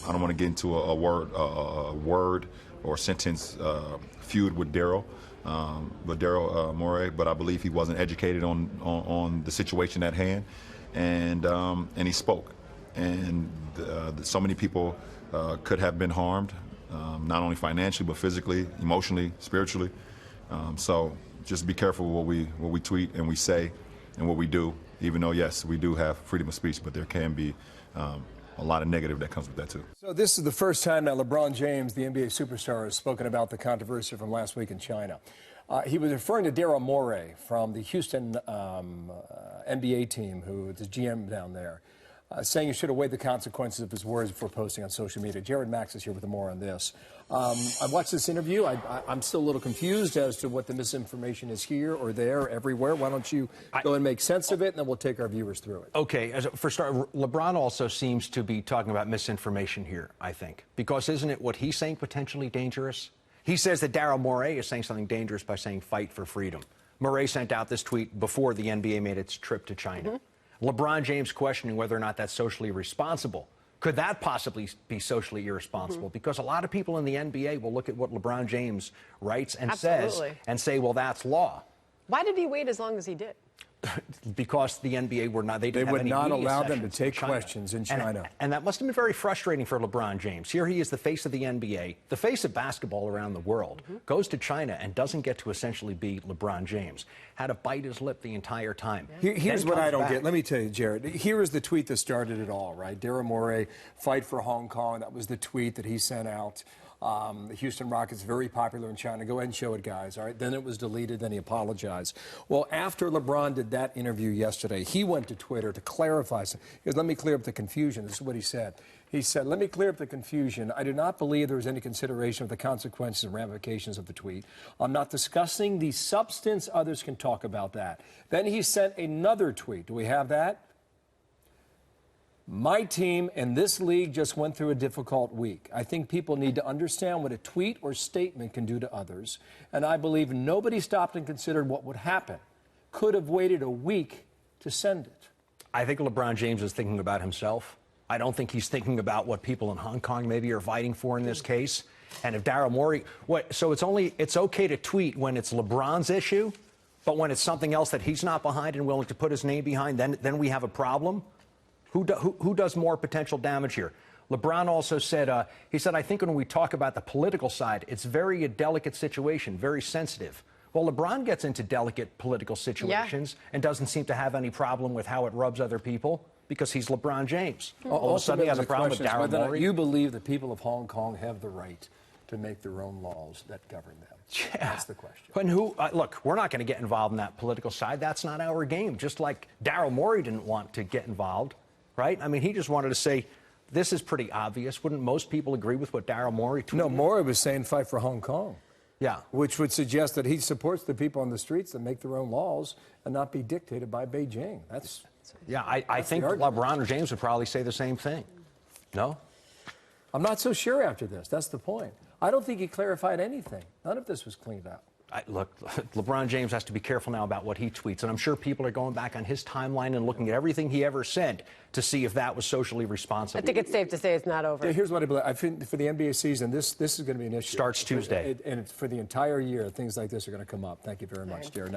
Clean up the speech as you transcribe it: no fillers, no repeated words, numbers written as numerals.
I don't want to get into a word or sentence feud with Daryl, Morey, but I believe he wasn't educated on the situation at hand, and he spoke, and so many people could have been harmed, not only financially but physically, emotionally, spiritually. So just be careful what we tweet and we say and what we do. Even though yes, we do have freedom of speech, but there can be a lot of negative that comes with that too. So this is the first time that LeBron James, the NBA superstar, has spoken about the controversy from last week in China. He was referring to Daryl Morey from the Houston NBA team, who is the GM down there, saying he should have weighed the consequences of his words before posting on social media. Jared Max is here with more on this. I watched this interview. I'm still a little confused as to what the misinformation is here or there, everywhere. Why don't you go and make sense of it, and then we'll take our viewers through it. Okay. For start, LeBron also seems to be talking about misinformation here, I think. Because isn't it what he's saying potentially dangerous? He says that Daryl Morey is saying something dangerous by saying fight for freedom. Morey sent out this tweet before the NBA made its trip to China. LeBron James questioning whether or not that's socially responsible. Could that possibly be socially irresponsible? Because a lot of people in the NBA will look at what LeBron James writes and says and say, well, that's law. Why did he wait as long as he did? Because the NBA were not, they would not allow them to take questions in China. And that must have been very frustrating for LeBron James. Here he is, the face of the NBA, the face of basketball around the world, goes to China and doesn't get to essentially be LeBron James. Had to bite his lip the entire time. Here's what I don't get. Let me tell you, Jared. Here is the tweet that started it all, right? Daryl Morey, fight for Hong Kong. That was the tweet that he sent out. The Houston Rockets, very popular in China. Go ahead and show it, guys. All right. Then it was deleted. Then he apologized. Well, after LeBron did that interview yesterday, he went to Twitter to clarify something. He goes, let me clear up the confusion. This is what he said. He said, let me clear up the confusion. I do not believe there was any consideration of the consequences and ramifications of the tweet. I'm not discussing the substance. Others can talk about that. Then he sent another tweet. Do we have that? My team and this league just went through a difficult week. I think people need to understand what a tweet or statement can do to others. And I believe nobody stopped and considered what would happen. Could have waited a week to send it. I think LeBron James is thinking about himself. I don't think he's thinking about what people in Hong Kong maybe are fighting for in this case. And if Daryl Morey, so it's okay to tweet when it's LeBron's issue, but when it's something else that he's not behind and willing to put his name behind, then we have a problem. Who does more potential damage here? LeBron also said, he said, I think when we talk about the political side, it's very a delicate situation, very sensitive. Well, LeBron gets into delicate political situations and doesn't seem to have any problem with how it rubs other people because he's LeBron James. All of a sudden he has a problem with Daryl Morey. You believe the people of Hong Kong have the right to make their own laws that govern them? Yeah. That's the question. But look, we're not going to get involved in that political side. That's not our game. Just like Daryl Morey didn't want to get involved. Right? I mean, he just wanted to say, this is pretty obvious. Wouldn't most people agree with what Daryl Morey tweeted? No, Morey was saying fight for Hong Kong. Yeah. Which would suggest that he supports the people on the streets that make their own laws and not be dictated by Beijing. Yeah, I think LeBron or James would probably say the same thing. No? I'm not so sure after this. That's the point. I don't think he clarified anything. None of this was cleaned up. Look, LeBron James has to be careful now about what he tweets, and I'm sure people are going back on his timeline and looking at everything he ever said to see if that was socially responsible. I think it's safe to say it's not over. Yeah, here's what I believe. I think for the NBA season, this is going to be an issue. Starts Tuesday. And for the entire year, things like this are going to come up. Thank you very much, Jared.